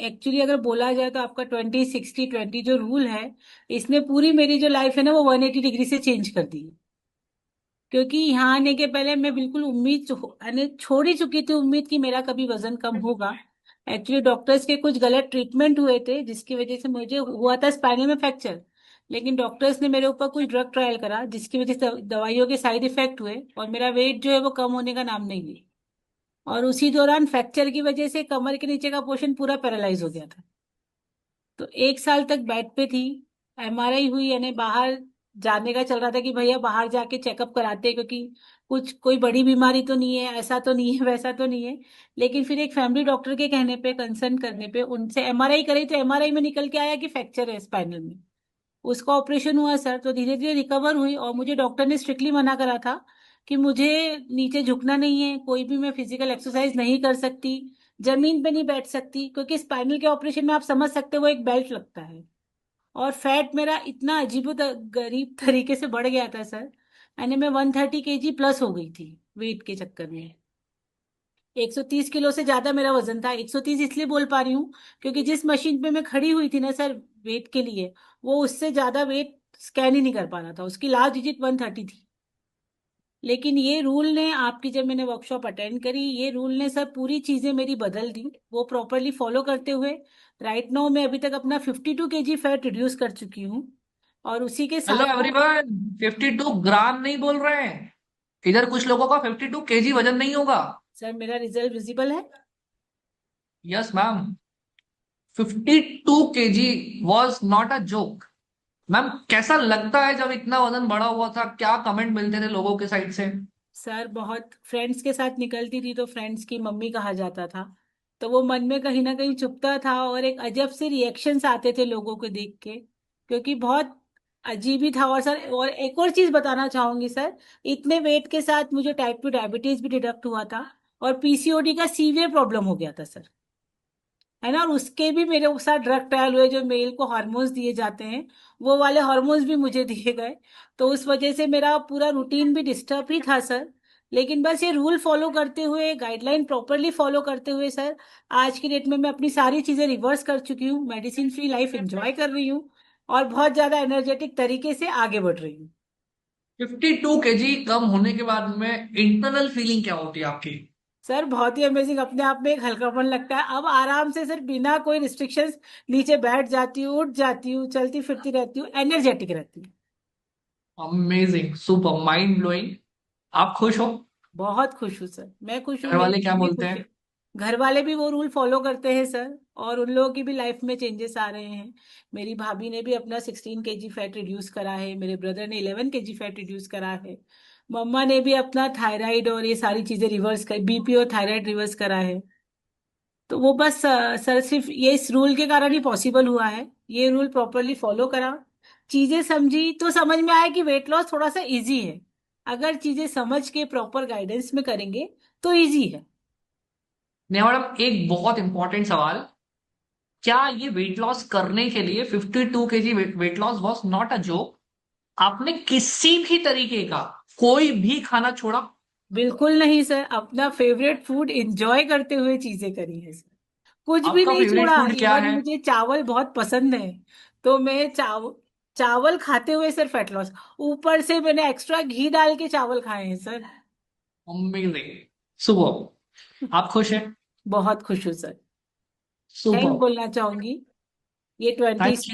Actually अगर बोला जाए तो आपका 20-60-20 जो रूल है, इसने पूरी मेरी जो लाइफ है ना वो 180 डिग्री से चेंज कर दी है। क्योंकि यहाँ आने के पहले मैं बिल्कुल यानी छोड़ ही चुकी थी उम्मीद कि मेरा कभी वजन कम होगा। एक्चुअली डॉक्टर्स के कुछ गलत ट्रीटमेंट हुए थे जिसकी वजह से मुझे हुआ था स्पाइनल में फ्रैक्चर। लेकिन डॉक्टर्स ने मेरे ऊपर कुछ ड्रग ट्रायल करा जिसकी वजह से दवाइयों के साइड इफेक्ट हुए और मेरा वेट जो है वो कम होने का नाम नहीं लिया। और उसी दौरान फ्रैक्चर की वजह से कमर के नीचे का पोर्शन पूरा पैरालाइज हो गया था। तो 1 साल तक बेड पे थी। एमआरआई हुई, यानी बाहर जाने का चल रहा था कि भैया बाहर जाके चेकअप कराते हैं, क्योंकि कुछ कोई बड़ी बीमारी तो नहीं है, ऐसा तो नहीं है, वैसा तो नहीं है। लेकिन फिर एक फैमिली डॉक्टर के कहने पे, कंसर्न करने पे उनसे एमआरआई करी तो एमआरआई में निकल के आया कि फ्रैक्चर है स्पाइनल में। उसका ऑपरेशन हुआ सर, तो धीरे धीरे रिकवर हुई और मुझे डॉक्टर ने स्ट्रिक्टली मना करा था कि मुझे नीचे झुकना नहीं है, कोई भी मैं फिजिकल एक्सरसाइज नहीं कर सकती, जमीन पे नहीं बैठ सकती, क्योंकि स्पाइनल के ऑपरेशन में आप समझ सकते हो वो एक बेल्ट लगता है। और फैट मेरा इतना अजीब गरीब तरीके से बढ़ गया था सर, यानी मैं 130 kg प्लस हो गई थी वेट के चक्कर में। 130 किलो से ज्यादा मेरा वजन था। 130 इसलिए बोल पा रही हूँ क्योंकि जिस मशीन पे मैं खड़ी हुई थी ना सर वेट के लिए, वो उससे ज्यादा वेट स्कैन ही नहीं कर पा रहा था, उसकी लास्ट डिजिट 130 थी। लेकिन ये रूल ने, आपकी जब मैंने वर्कशॉप अटेंड करी, ये रूल ने सर पूरी चीजें मेरी बदल दी। वो प्रॉपरली फॉलो करते हुए राइट नाउ मैं अभी तक अपना 52 kg फैट रिड्यूस कर चुकी हूँ। और उसी के हेलो साथ साथ एवरीवन। 52 ग्राम नहीं बोल रहे हैं। इधर कुछ लोगों का 52 केजी वजन नहीं होगा। सर मेरा रिजल्ट विजिबल है। Yes ma'am. 52 KG was not a joke. Ma'am कैसा लगता है जब इतना वजन बढ़ा हुआ था? क्या कमेंट मिलते थे लोगों के साइड से? सर बहुत फ्रेंड्स के साथ निकलती थी तो फ्रेंड्स की मम्मी कहा जाता था, तो वो मन में कहीं ना कहीं चुभता था और एक अजब से रिएक्शंस आते थे लोगों को देख के, क्योंकि बहुत अजीब ही था। और सर और एक और चीज बताना चाहूंगी सर, इतने वेट के साथ मुझे टाइप 2 डायबिटीज भी डिटेक्ट हुआ था और पीसीओडी का सीवियर प्रॉब्लम हो गया था सर, है ना। और उसके भी मेरे साथ ड्रग ट्रायल हुए, जो मेल को हार्मोन्स दिए जाते हैं वो वाले हार्मोन्स भी मुझे दिए गए। तो उस वजह से मेरा पूरा रूटीन भी डिस्टर्ब ही था सर। लेकिन बस ये रूल फॉलो करते हुए, गाइडलाइन प्रॉपरली फॉलो करते हुए सर, आज की डेट में मैं अपनी सारी चीजें रिवर्स कर चुकी हूँ, मेडिसिन फ्री लाइफ एंजॉय कर रही हूँ और बहुत ज्यादा एनर्जेटिक तरीके से आगे बढ़ रही हूँ। 52 केजी कम होने के बाद में इंटरनल फीलिंग क्या होती है आपकी? सर बहुत ही अमेजिंग, अपने आप में एक हल्कापन लगता है। अब आराम से सर बिना कोई रिस्ट्रिक्शंस नीचे बैठ जाती हूँ, उठ जाती हूँ, चलती फिरती रहती हूँ, एनर्जेटिक रहती हूँ। Amazing, super, mind blowing. आप खुश हो? बहुत खुश हूँ सर, मैं खुश हूँ, घर मेरी वाले क्या टीम भी बोलते खुश है। हैं? घर वाले भी वो रूल फॉलो करते हैं सर, और उन लोगों की भी लाइफ में चेंजेस आ रहे हैं। मेरी भाभी ने भी अपना 16 kg फैट रिड्यूस करा है, मेरे ब्रदर ने 11 kg फैट रिड्यूस करा है, मम्मा ने भी अपना थायराइड और ये सारी चीजें रिवर्स कर, बीपी और थायराइड रिवर्स करा है। तो वो बस सर सिर्फ ये इस रूल के कारण ही पॉसिबल हुआ है। ये रूल प्रॉपरली फॉलो करा, चीजें समझी तो समझ में आया कि वेट लॉस थोड़ा सा इजी है। अगर चीजें समझ के प्रॉपर गाइडेंस में करेंगे तो इजी है। नहीं मैडम, एक बहुत इंपॉर्टेंट सवाल। क्या ये वेट लॉस करने के लिए 52 KG weight loss was not a joke? आपने किसी भी तरीके का कोई भी खाना छोड़ा? बिल्कुल नहीं सर, अपना फेवरेट फूड एंजॉय करते हुए चीजें करी है सर, कुछ भी आपका नहीं फेवरेट छोड़ा। फूड क्या इवन है? मुझे चावल बहुत पसंद है, तो मैं चावल खाते हुए सर फैट लॉस, ऊपर से मैंने एक्स्ट्रा घी डाल के चावल खाए हैं सर। Amazing, super. आप खुश हैं? बहुत खुश हूँ सर। Thank super. बोलना चाहूंगी। ये थैंक 20